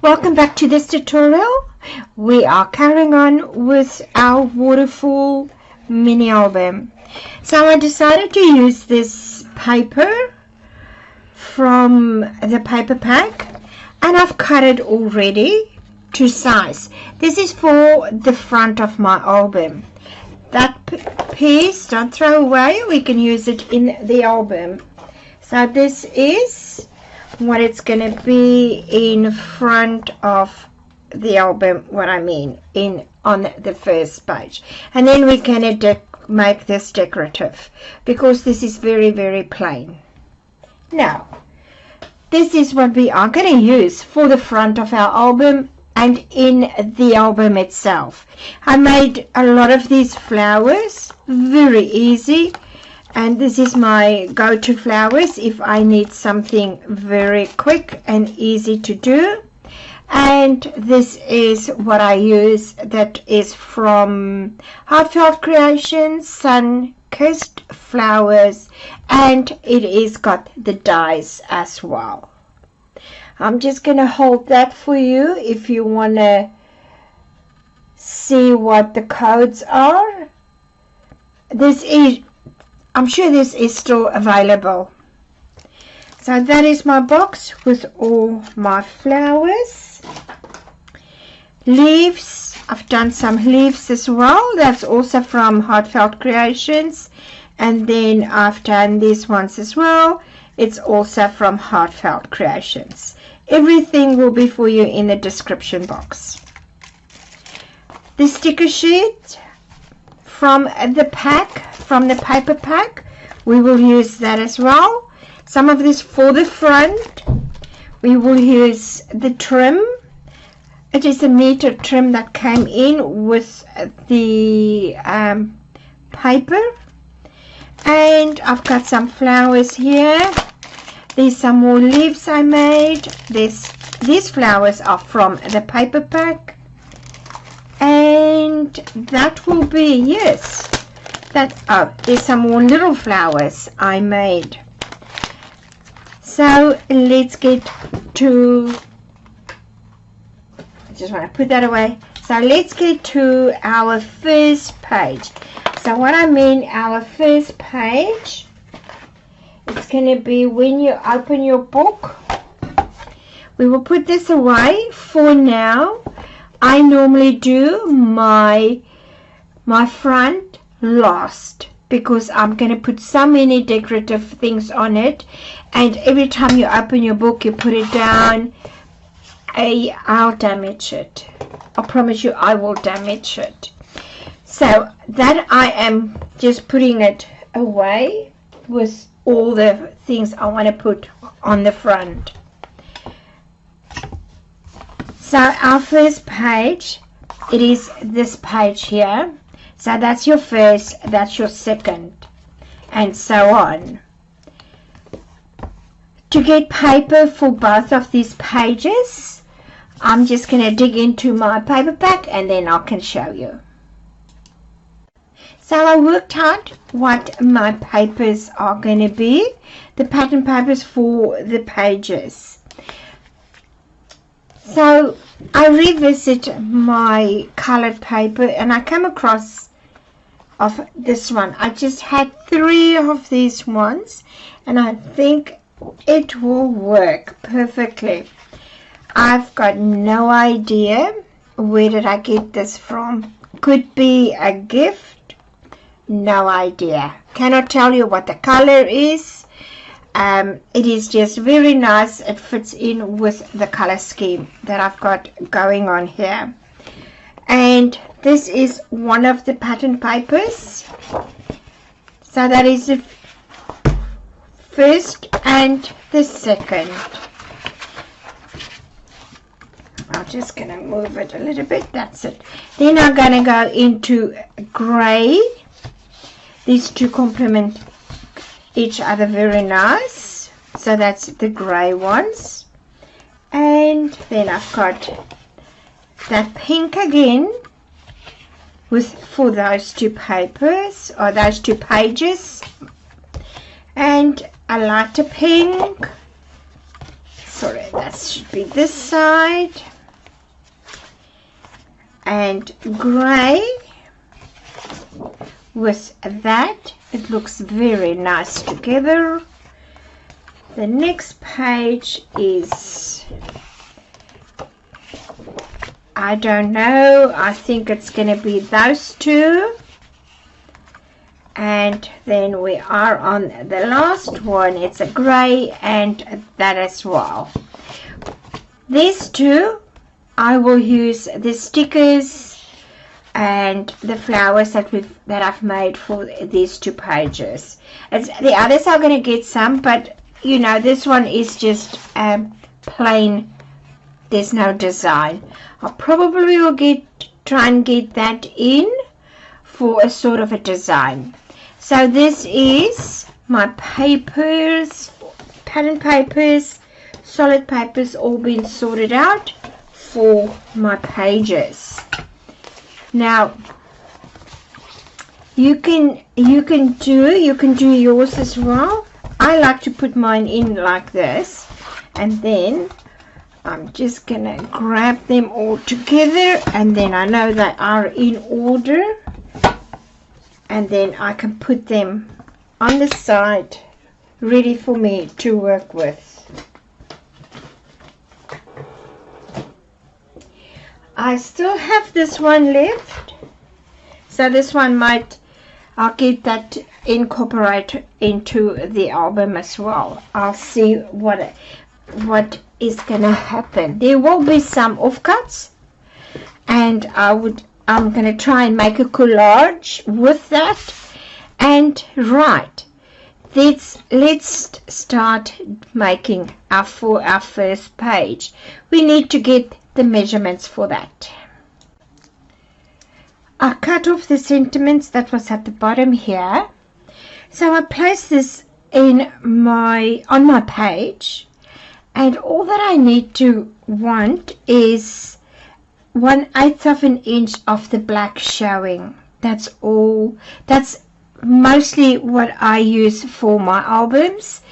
Welcome back to this tutorial. We are carrying on with our Waterfall mini album. So I decided to use this paper from the paper pack, and I've cut it already to size. This is for the front of my album. That piece, don't throw away, we can use it in the album. So this is what it's going to be in front of the album, what I mean, on the first page. And then we're going to make this decorative because this is very, very plain. Now, this is what we are going to use for the front of our album and in the album itself. I made a lot of these flowers, very easy. And this is my go-to flowers if I need something very quick and easy to do. And this is what I use, that is from Heartfelt Creations, Sun-Kissed Flowers, and it is got the dies as well. I'm just going to hold that for you if you want to see what the codes are. I'm sure this is still available. So that is my box with all my flowers. Leaves, I've done some leaves as well. That's also from Heartfelt Creations. And then I've done these ones as well. It's also from Heartfelt Creations. Everything will be for you in the description box. The sticker sheet from the pack, from the paper pack, we will use that as well. Some of this for the front, we will use the trim. It is a meter trim that came in with the paper. And I've got some flowers here. There's some more leaves I made. These flowers are from the paper pack. And that will be, yes, there's some more little flowers I made. So let's get to, I just want to put that away. So let's get to our first page. So what I mean, our first page, it's going to be when you open your book. We will put this away for now. I normally do my front last because I'm going to put so many decorative things on it, and every time you open your book you put it down, I'll damage it. I promise you I will damage it. So that I am just putting it away with all the things I want to put on the front. So our first page, it is this page here. So that's your first, that's your second, and so on. To get paper for both of these pages, I'm just going to dig into my paper pack and then I can show you. So I worked out what my papers are going to be, the pattern papers for the pages. So I revisit my colored paper and I come across of this one. I just had 3 of these ones and I think it will work perfectly. I've got no idea where did I get this from. Could be a gift, no idea. Cannot tell you what the color is. It is just very nice. It fits in with the color scheme that I've got going on here. And this is one of the pattern papers. So that is the first and the second. I'm just going to move it a little bit. That's it. Then I'm going to go into gray. These two complement each other very nice. So that's the gray ones. And then I've got that pink again for those two papers, or those two pages, and a lighter pink. Sorry, that should be this side. and grey with that. It looks very nice together. The next page is, I don't know, I think it's going to be those two. And then we are on the last one. It's a grey and that as well. These two, I will use the stickers and the flowers that I've made for these two pages. The others are going to get some, but you know, this one is just plain. There's no design. I probably will try and get that in for a sort of a design. So this is my papers, pattern papers, solid papers, all been sorted out for my pages. Now you can do yours as well. I like to put mine in like this, and then I'm just gonna grab them all together, and then I know they are in order, and then I can put them on the side ready for me to work with. I still have this one left, so this one I'll get that incorporated into the album as well. I'll see what is gonna happen. There will be some offcuts, and I'm gonna try and make a collage with that. And right, let's start making our first page. We need to get the measurements for that. I cut off the sentiments that was at the bottom here, so I place this on my page, and all that I need to want is 1/8 of an inch of the black showing. That's all. That's mostly what I use for my albums.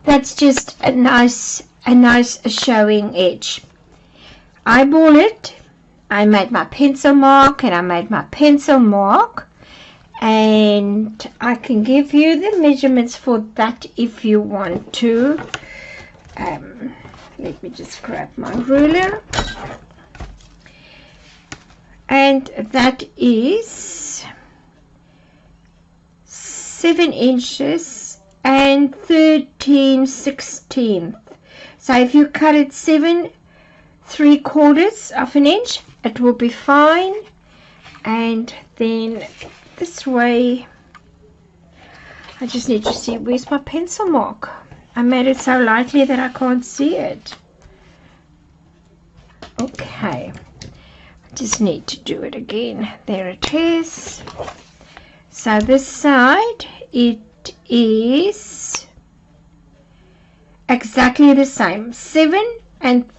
That's just a nice showing edge. Eyeball it. I made my pencil mark, and I made my pencil mark, and I can give you the measurements for that if you want to. Let me just grab my ruler, and that is 7 inches and 13/16. So if you cut it 7 3/4 of an inch, it will be fine. And then this way, I just need to see where's my pencil mark. I made it so lightly that I can't see it. Okay, I just need to do it again. There it is. So this side, it is exactly the same, 7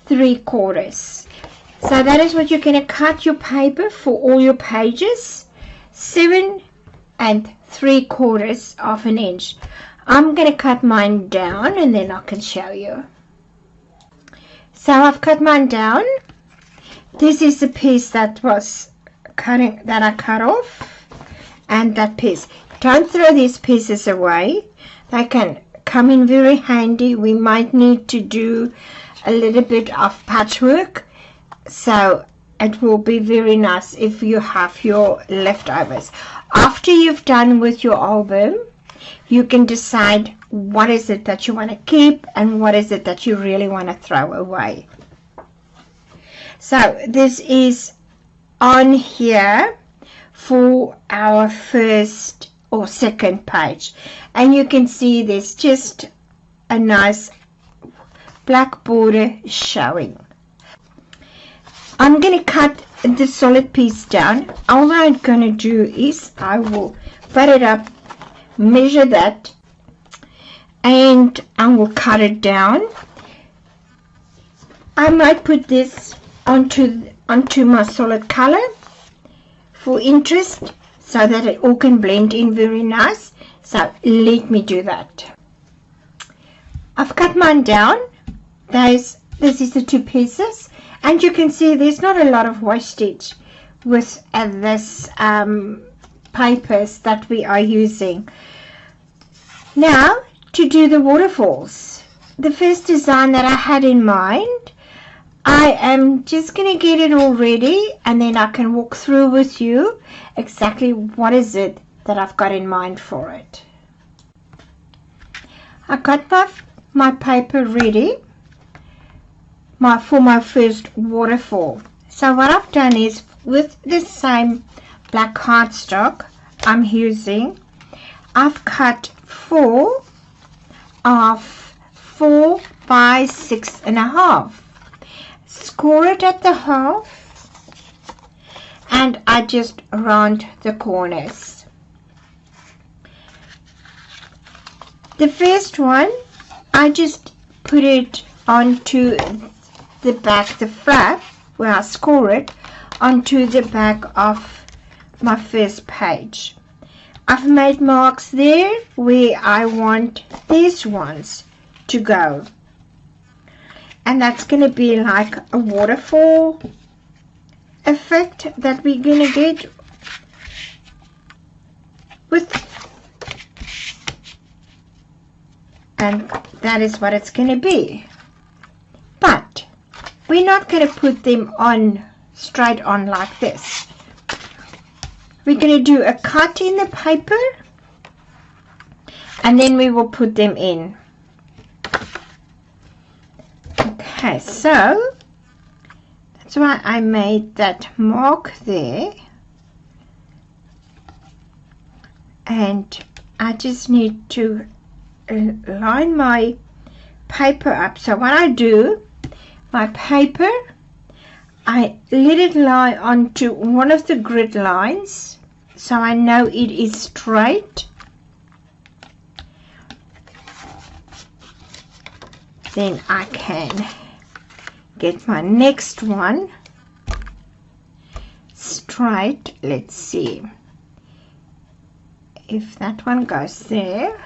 3/4. So that is what you're going to cut your paper for all your pages, 7 3/4 of an inch. I'm going to cut mine down, and then I can show you. So I've cut mine down. This is the piece that was that I cut off, and that piece. Don't throw these pieces away. They can come in very handy. We might need to do a little bit of patchwork, so it will be very nice if you have your leftovers. After you've done with your album, you can decide what is it that you want to keep and what is it that you really want to throw away. So this is on here for our first or second page, and you can see there's just a nice black border showing. I'm going to cut the solid piece down. All I'm going to do is I will butt it up, measure that, and I will cut it down. I might put this onto my solid color for interest, so that it all can blend in very nice. So let me do that. I've cut mine down. This is the two pieces, and you can see there's not a lot of wastage with this papers that we are using. Now to do the waterfalls, the first design that I had in mind, I am just going to get it all ready, and then I can walk through with you exactly what is it that I've got in mind for it. I got my paper ready for my first waterfall. So what I've done is, with the same black cardstock I'm using, I've cut 4 of 4 by 6.5. Score it at the half, and I just round the corners. The first one, I just put it onto the back, the flap, where I score it, onto the back of my first page. I've made marks there where I want these ones to go. And that's going to be like a waterfall effect that we're going to get with, and that is what it's going to be. But we're not going to put them on straight on like this. We're going to do a cut in the paper, and then we will put them in. Okay, so that's why I made that mark there, and I just need to line my paper up. So what I do, my paper, I let it lie onto one of the grid lines so I know it is straight. Then I can get my next one straight. Let's see if that one goes there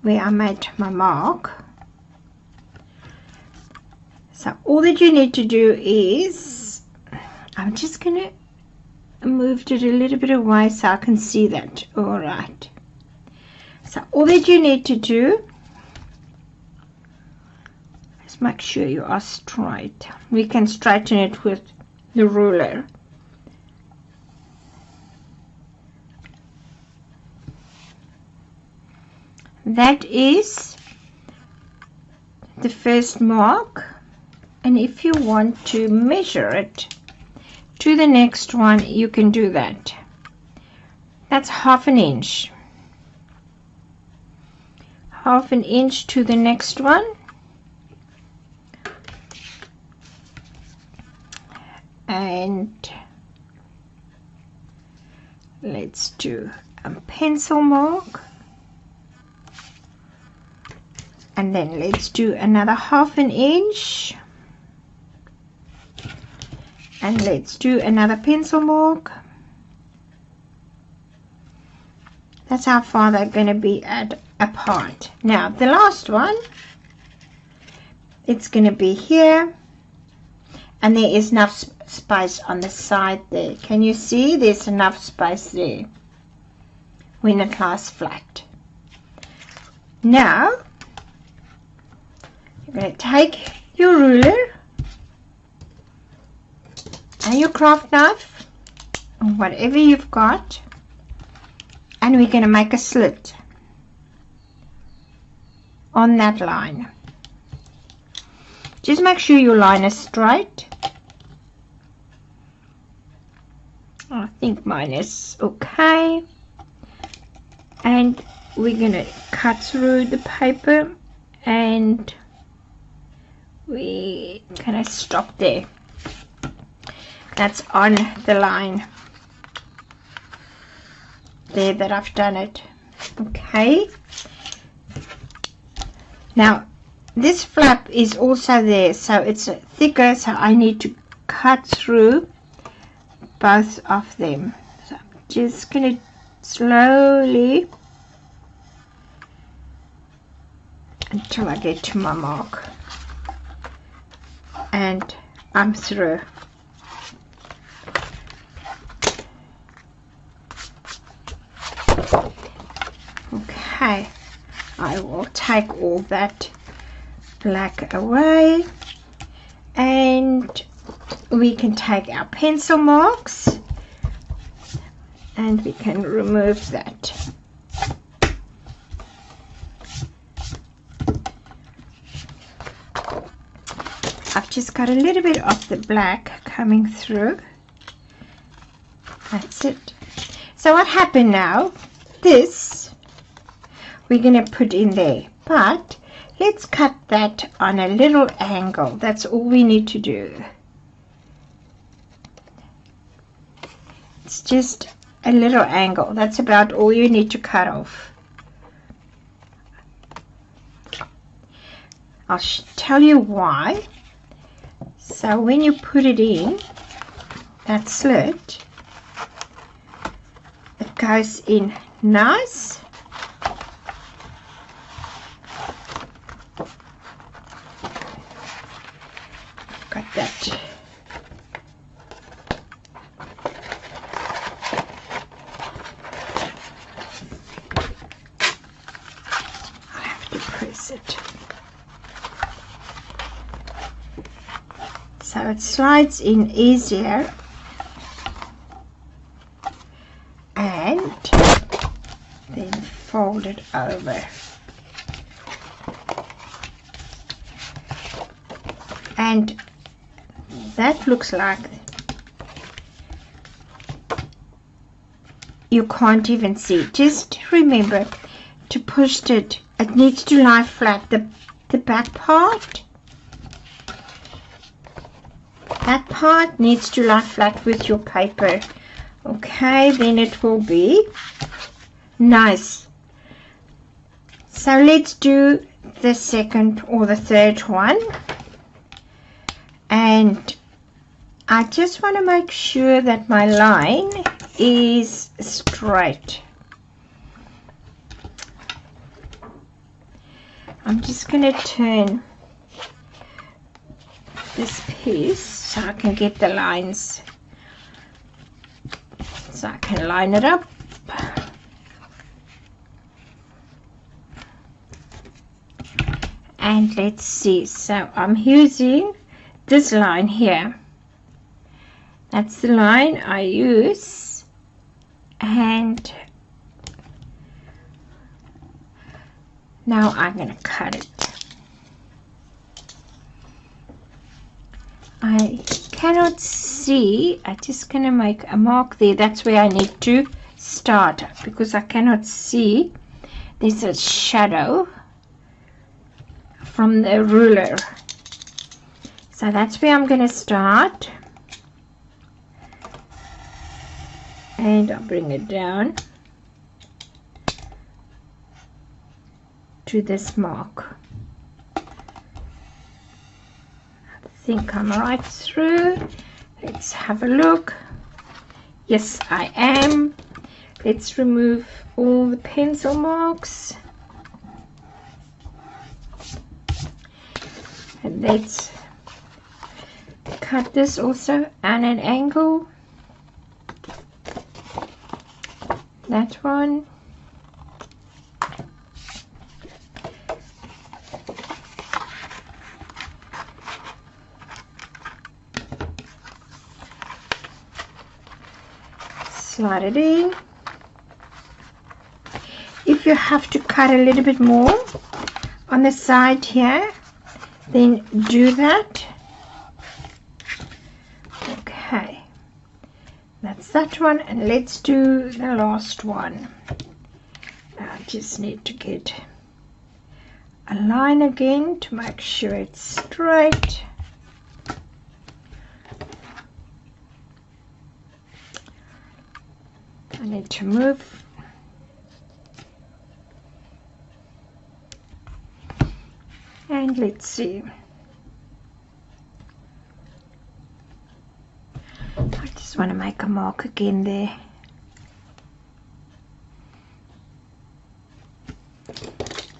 where I made my mark. So all that you need to do is, I'm just gonna move it a little bit away so I can see that. All right, so all that you need to do, make sure you are straight. We can straighten it with the ruler. That is the first mark, and if you want to measure it to the next one, you can do that. That's half an inch. Half an inch to the next one. And let's do a pencil mark, and then let's do another half an inch, and let's do another pencil mark. That's how far they're going to be apart. Now the last one, it's going to be here, and there is enough space on the side there. Can you see there's enough space there when it lies flat? Now you're going to take your ruler and your craft knife, or whatever you've got, and we're going to make a slit on that line. Just make sure your line is straight. I think mine is okay. And we're going to cut through the paper, and we're going to stop there. That's on the line there that I've done it. Okay. Now this flap is also there, so it's thicker, so I need to cut through both of them. So I'm just going to slowly until I get to my mark, and I'm through. take all that black away, and we can take our pencil marks and we can remove that. I've just got a little bit of the black coming through. That's it. So what happened now, this we're going to put in there, but let's cut that on a little angle. That's all we need to do. It's just a little angle. That's about all you need to cut off. I'll tell you why. So when you put it in that slit, it goes in nice. Got that. I have to press it. So it slides in easier, and then fold it over. And that looks like you can't even see. Just remember to push it. It needs to lie flat. The back part, that part needs to lie flat with your paper. Okay, then it will be nice. So let's do the second or the third one. And I just want to make sure that my line is straight. I'm just going to turn this piece so I can get the lines, so I can line it up. And let's see, so I'm using this line here. That's the line I use, and now I'm going to cut it. I cannot see. I'm just going to make a mark there. That's where I need to start because I cannot see. There's a shadow from the ruler. So that's where I'm going to start. And I'll bring it down to this mark. I think I'm right through. Let's have a look. Yes, I am. Let's remove all the pencil marks. And let's cut this also at an angle. That one. Slide it in. If you have to cut a little bit more on the side here, then do that. Okay, that's that one, and let's do the last one. I just need to get a line again to make sure it's straight. I need to move. And let's see. I just want to make a mark again there.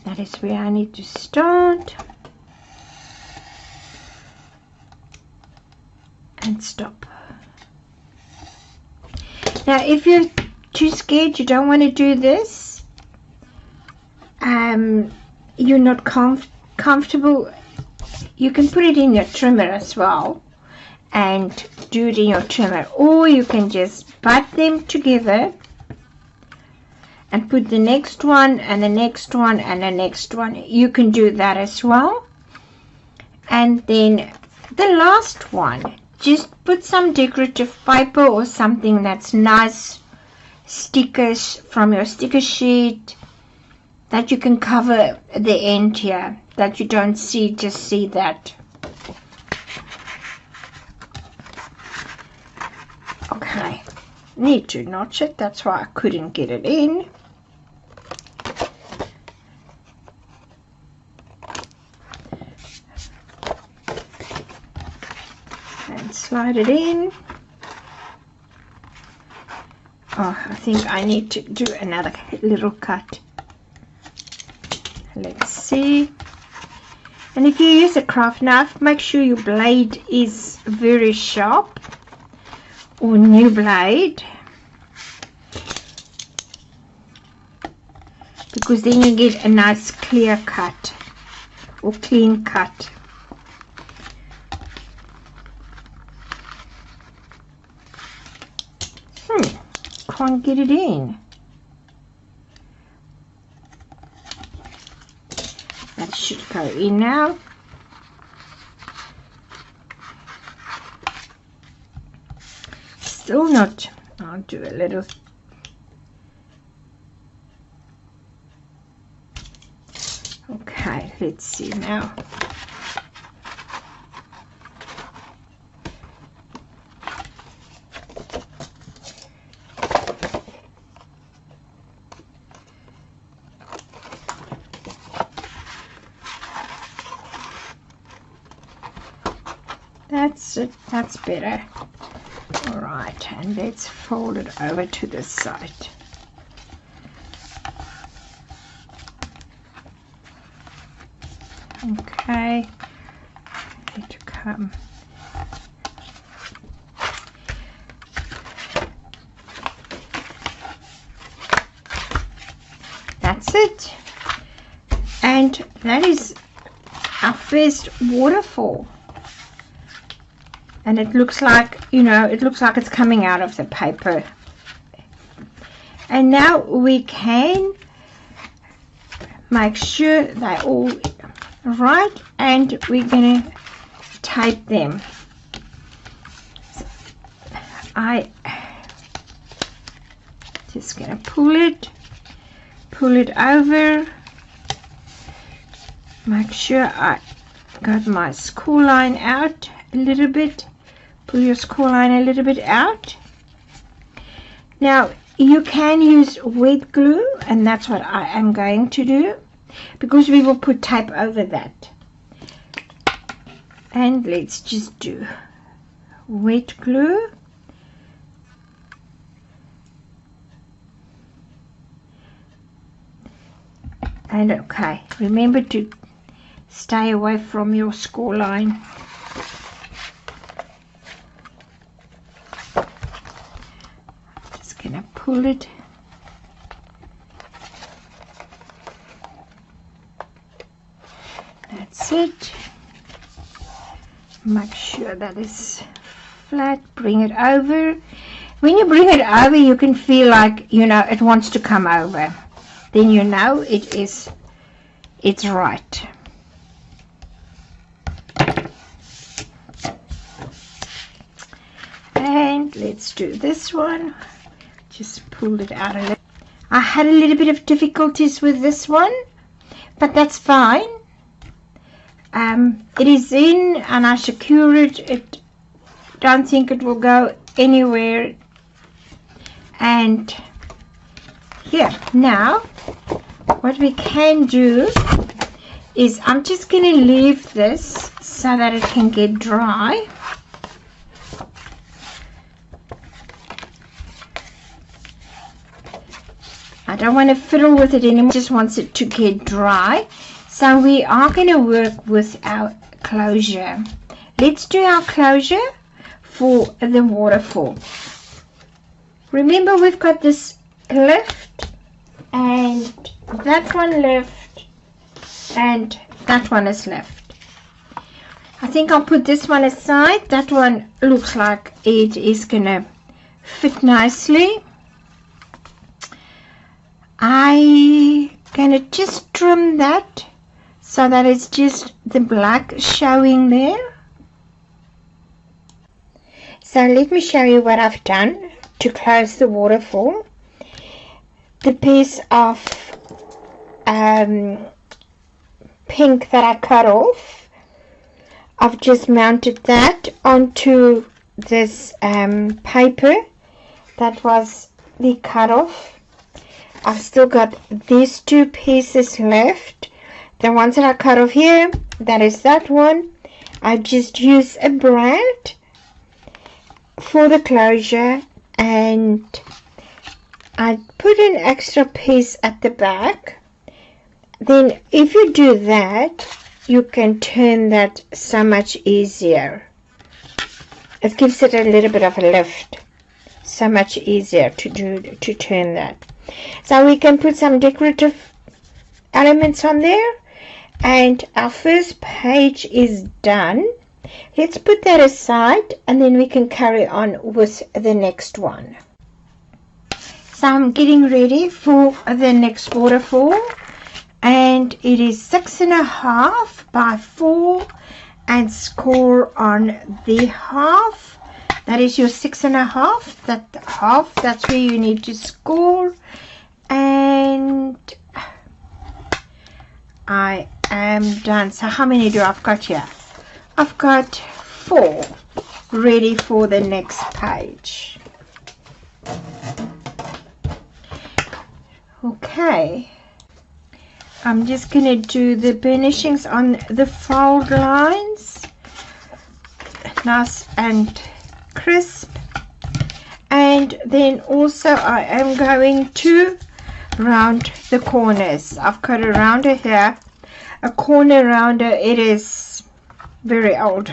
That is where I need to start. And stop. Now if you're too scared, you don't want to do this, you're not comfortable, you can put it in your trimmer as well and do it in your trimmer, or you can just butt them together and put the next one and the next one and the next one. You can do that as well. And then the last one, just put some decorative paper or something that's nice, stickers from your sticker sheet, that you can cover the end here, that you don't see, just see that. Okay, need to notch it, that's why I couldn't get it in. And slide it in. Oh, I think I need to do another little cut. Let's see. And if you use a craft knife, make sure your blade is very sharp, or new blade, because then you get a nice clear cut or clean cut. Can't get it in. That should go in now. Still not. I'll do a little. Okay, let's see now. That's it, that's better. All right, and let's fold it over to the side. Okay, need to come. That's it, and that is our first waterfall. And it looks like, you know, it looks like it's coming out of the paper. And now we can make sure they're all right, and we're going to tape them. I just going to pull it over, make sure I got my score line out a little bit. Pull your score line a little bit out. Now you can use wet glue, and that's what I am going to do, because we will put tape over that. And let's just do wet glue. And okay, remember to stay away from your score line. Gonna pull it. That's it. Make sure that is flat. Bring it over. When you bring it over, you can feel like, you know, it wants to come over. Then you know it's right. And let's do this one. Just pulled it out a little. I had a little bit of difficulties with this one, but that's fine. It is in, and I secure it. Don't think it will go anywhere. And here, now what we can do is I'm just going to leave this so that it can get dry. I don't want to fiddle with it anymore, just wants it to get dry. So we are going to work with our closure. Let's do our closure for the waterfall. Remember, we've got this left and that one left and that one is left. I think I'll put this one aside. That one looks like it is gonna fit nicely. I'm gonna just trim that so that it's just the black showing there. So let me show you what I've done to close the waterfall. The piece of pink that I cut off, I've just mounted that onto this paper that was the cut off. I've still got these two pieces left. The ones that I cut off here, that is that one. I just use a brand for the closure, and I put an extra piece at the back. Then if you do that, you can turn that so much easier. It gives it a little bit of a lift. So much easier to turn that. So we can put some decorative elements on there, and our first page is done. Let's put that aside, and then we can carry on with the next one. So I'm getting ready for the next waterfall, and it is 6.5 by 4 and score on the half. That is your 6.5. That half, that's where you need to score. And I am done. So how many do I've got here? I've got 4 ready for the next page. Okay, I'm just going to do the burnishings on the fold lines, nice and crisp, and then also I am going to round the corners. I've got a rounder here, a corner rounder. It is very old.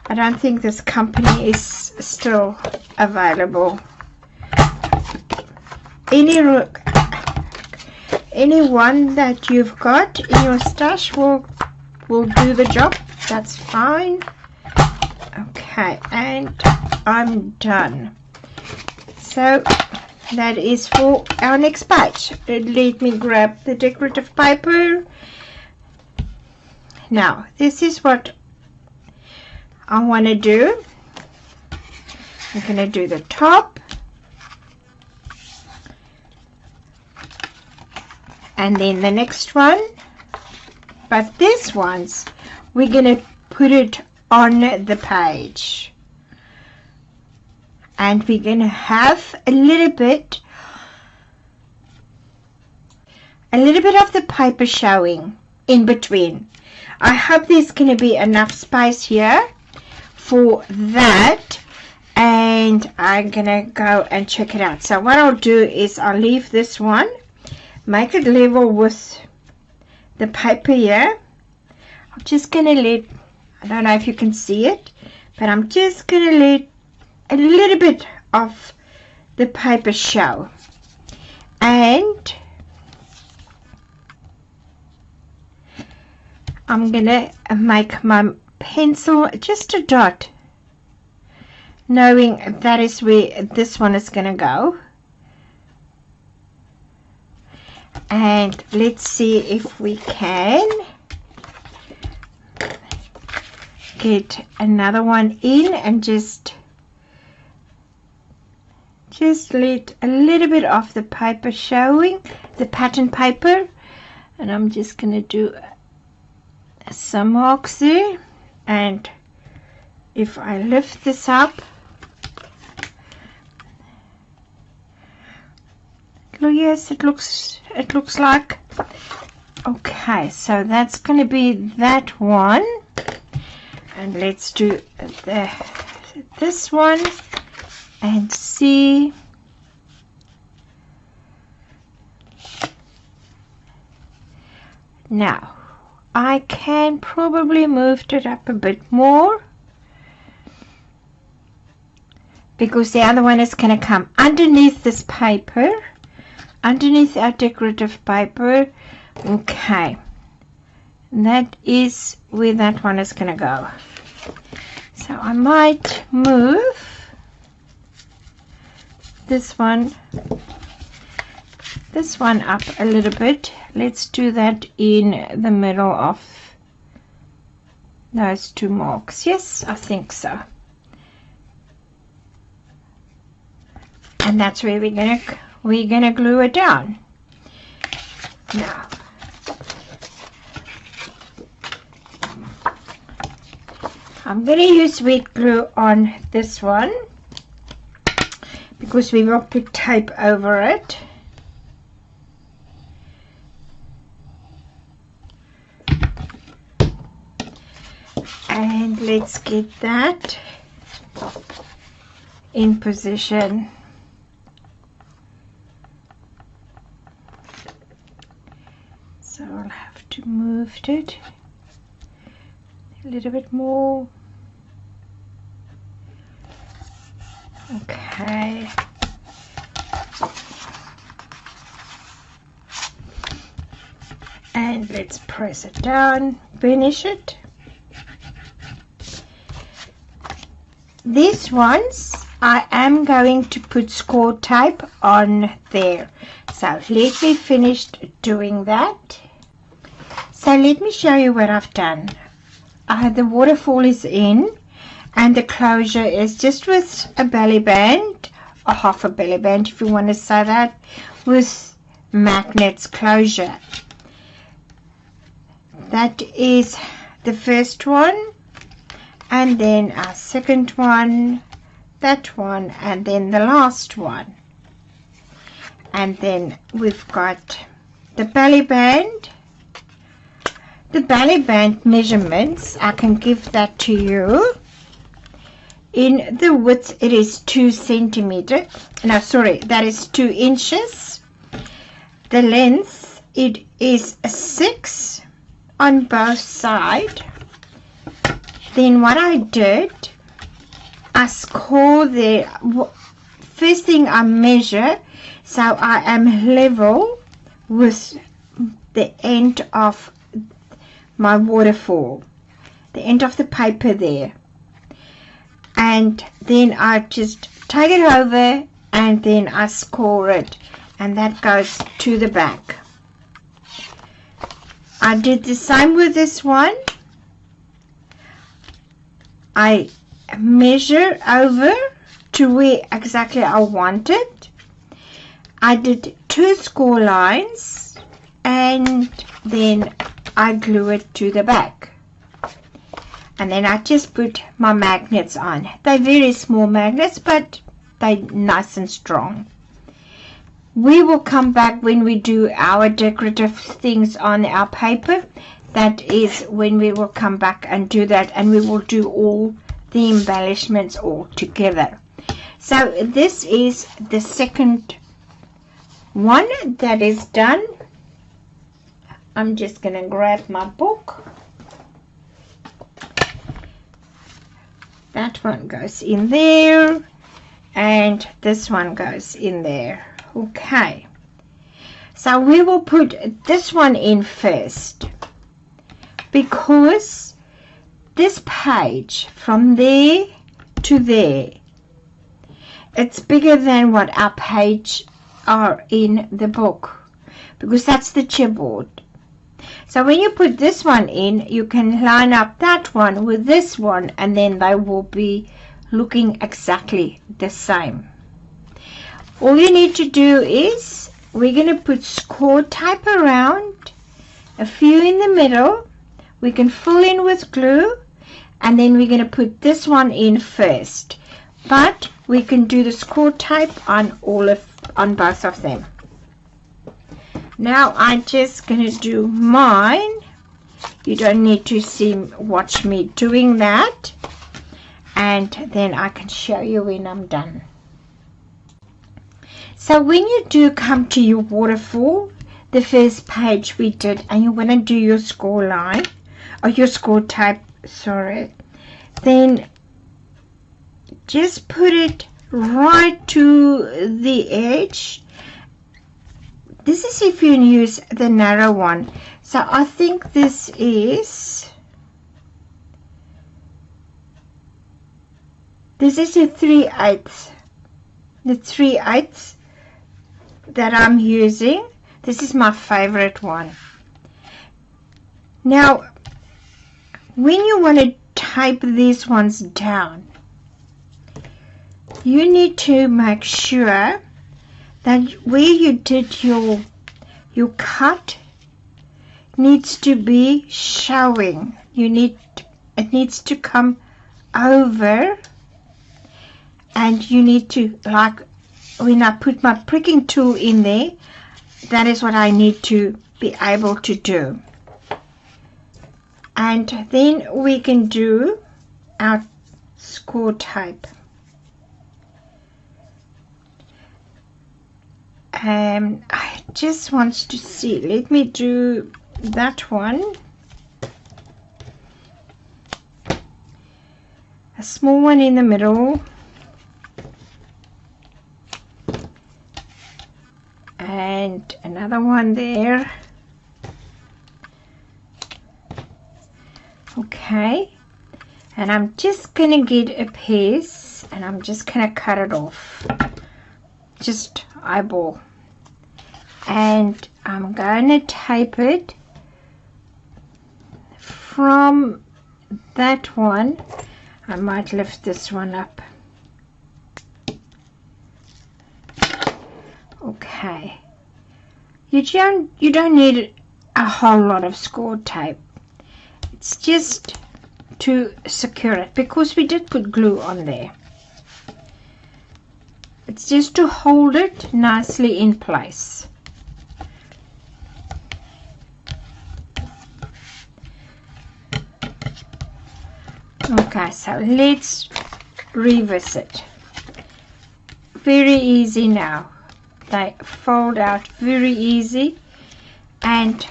I don't think this company is still available. Anyone that you've got in your stash will do the job. That's fine. Okay, and I'm done. So that is for our next page. Let me grab the decorative paper. Now this is what I want to do. I'm going to do the top, and then the next one, but this one's we're going to put it on the page, and we're going to have a little bit of the paper showing in between. I hope there's going to be enough space here for that, and I'm going to go and check it out. So what I'll do is I'll leave this one, make it level with the paper here. I'm just going to let, I don't know if you can see it, but I'm just going to let a little bit of the paper show, and I'm going to make my pencil just a dot, knowing that is where this one is going to go. And let's see if we can get another one in, and just let a little bit of the paper showing, the pattern paper, and I'm just going to do some marks there. And if I lift this up, yes, it looks like okay. So that's going to be that one, and let's do this one and see. Now I can probably move it up a bit more, because the other one is going to come underneath this paper, underneath our decorative paper. Okay, And that is where that one is going to go. So I might move this one up a little bit. Let's do that in the middle of those two marks. Yes, I think so. And that's where we're gonna glue it down. Now, I'm gonna use wet glue on this one because we will put tape over it. And let's get that in position. So I'll have to move it a little bit more. Okay. And let's press it down, finish it. These ones I am going to put score tape on there. So let me finish doing that. So let me show you what I've done. The waterfall is in and the closure is just with a belly band, or half a belly band if you want to say that, with magnets closure. That is the first one. And then our second one, that one, and then the last one. And then we've got the belly band. The belly band measurements, I can give that to you. In the width, it is 2 centimeters. No, sorry, that is 2 inches. The length, it is a 6 on both sides. Then what I did, I score the first thing I measure, so I am level with the end of my waterfall, the end of the paper there. And then I just take it over and then I score it, and that goes to the back. I did the same with this one. I measure over to where exactly I want it. I did 2 score lines and then I glue it to the back. And then I just put my magnets on. They're very small magnets, but they're nice and strong. We will come back when we do our decorative things on our paper. That is when we will come back and do that, and we will do all the embellishments all together. So this is the second one that is done. I'm just going to grab my book. That one goes in there, and this one goes in there. Okay, so we will put this one in first, because this page from there to there, it's bigger than what our page are in the book, because that's the chipboard. So when you put this one in, you can line up that one with this one, and then they will be looking exactly the same. All you need to do is, we're going to put score tape around, a few in the middle. We can fill in with glue, and then we're going to put this one in first. But we can do the score tape on both of them. Now I'm just going to do mine. You don't need to watch me doing that, and then I can show you when I'm done. So when you do come to your waterfall, the first page we did, and you want to do your score line, or your score tape, sorry, then just put it right to the edge. This is if you use the narrow one. So I think this is a 3/8. The 3/8 that I'm using. This is my favorite one. Now, when you want to tape these ones down, you need to make sure that where you did your cut needs to be showing. It needs to come over, and you need to, like when I put my pricking tool in there, that is what I need to be able to do. And then we can do our score tape. I just want to see, let me do that one, a small one in the middle, and another one there. Okay, and I'm just gonna get a piece and I'm just gonna cut it off, just eyeball, and I'm gonna tape it from that one. I might lift this one up. Okay, you don't need a whole lot of score tape. It's just to secure it, because we did put glue on there. It's just to hold it nicely in place. Okay, so let's revisit. Very easy now. They fold out very easy, and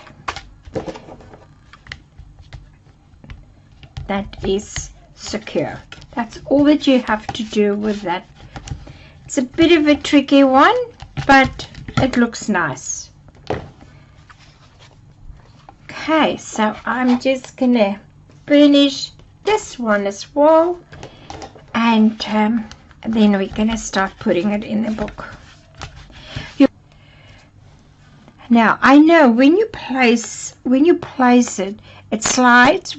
that is secure. That's all that you have to do with that. It's a bit of a tricky one, but it looks nice. Okay, so I'm just gonna finish this one as well, and then we're gonna start putting it in the book. Now I know when you place it, it slides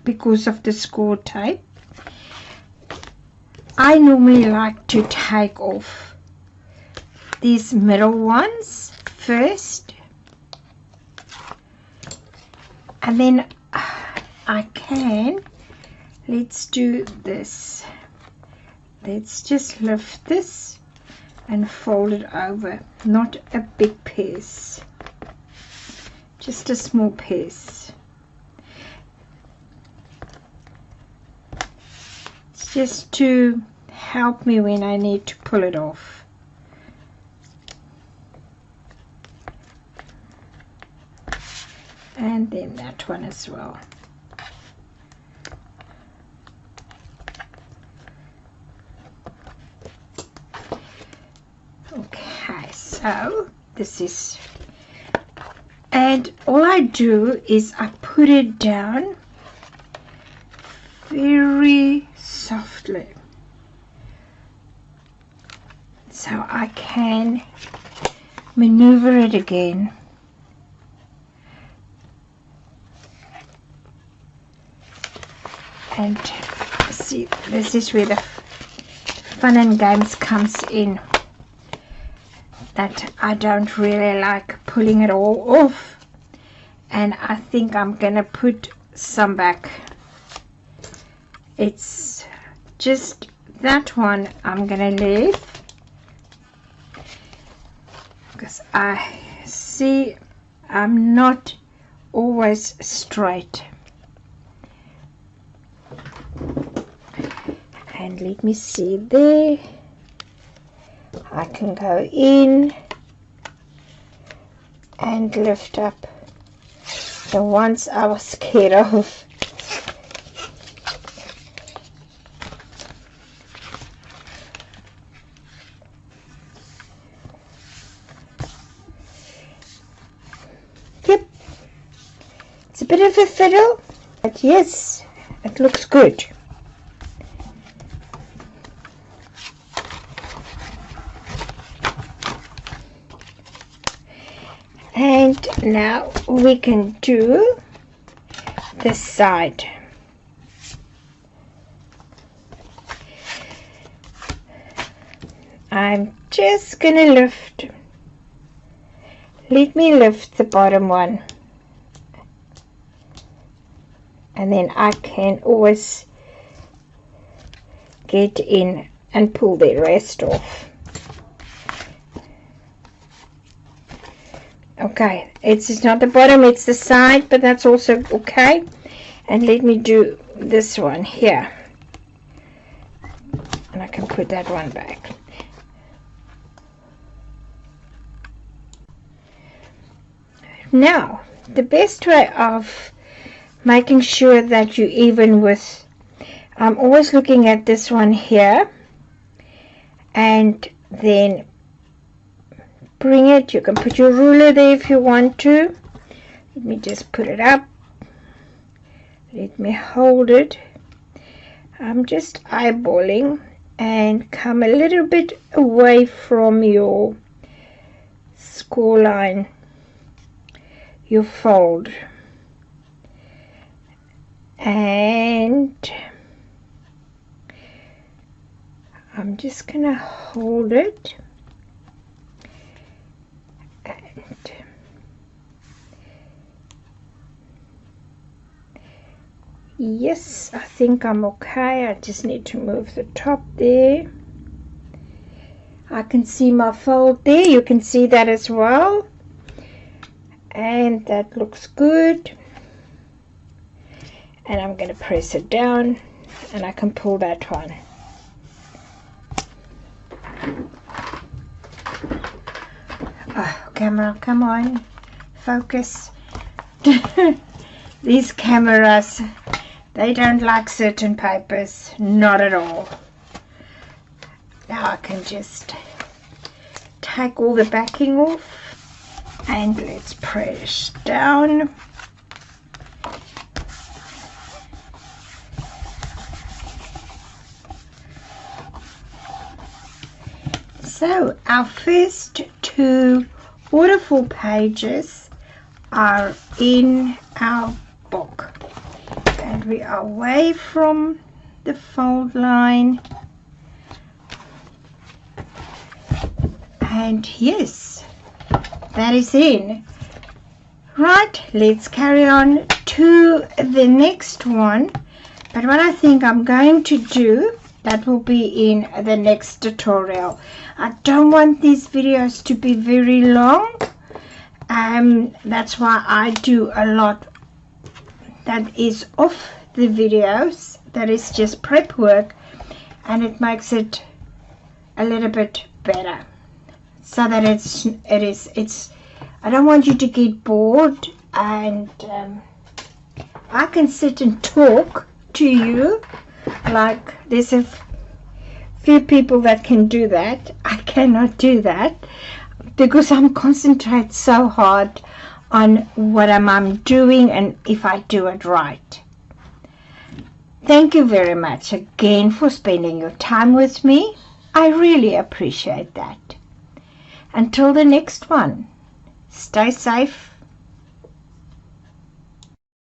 because of the score tape. I normally like to take off these middle ones first, and then let's do this. Let's just lift this and fold it over, not a big piece, just a small piece. It's just to help me when I need to pull it off. And then that one as well. Okay, so this is, and all I do is I put it down very softly, so I can maneuver it again. And see, this is where the fun and games comes in, that I don't really like pulling it all off, and I think I'm gonna put some back. It's just that one I'm gonna leave, because I see I'm not always straight. And let me see there, I can go in and lift up the ones I was scared of. Yep, a bit of a fiddle, but yes, it looks good. And now we can do this side. I'm just gonna let me lift the bottom one, and then I can always get in and pull the rest off. Okay, it's not the bottom, it's the side, but that's also okay. And let me do this one here, and I can put that one back. Now, the best way of making sure that you're even with, I'm always looking at this one here, and then bring it. You can put your ruler there if you want to. Let me just put it up. Let me hold it. I'm just eyeballing and come a little bit away from your score line, your fold, and I'm just gonna hold it. Yes, I think I'm okay. I just need to move the top there. I can see my fold there. You can see that as well. And that looks good. And I'm going to press it down, and I can pull that one. Oh, camera, come on. Focus. These cameras, they don't like certain papers, not at all. Now I can just take all the backing off, and let's press down. So our first two waterfall pages are in our book, and we are away from the fold line, and yes, that is in. Right, let's carry on to the next one, but what I think I'm going to do, that will be in the next tutorial. I don't want these videos to be very long. That's why I do a lot that is off the videos, that is just prep work, and it makes it a little bit better, so that it's I don't want you to get bored, and I can sit and talk to you. Like, there's a few people that can do that. I cannot do that because I'm concentrate so hard on what I'm doing and if I do it right. Thank you very much again for spending your time with me. I really appreciate that. Until the next one, stay safe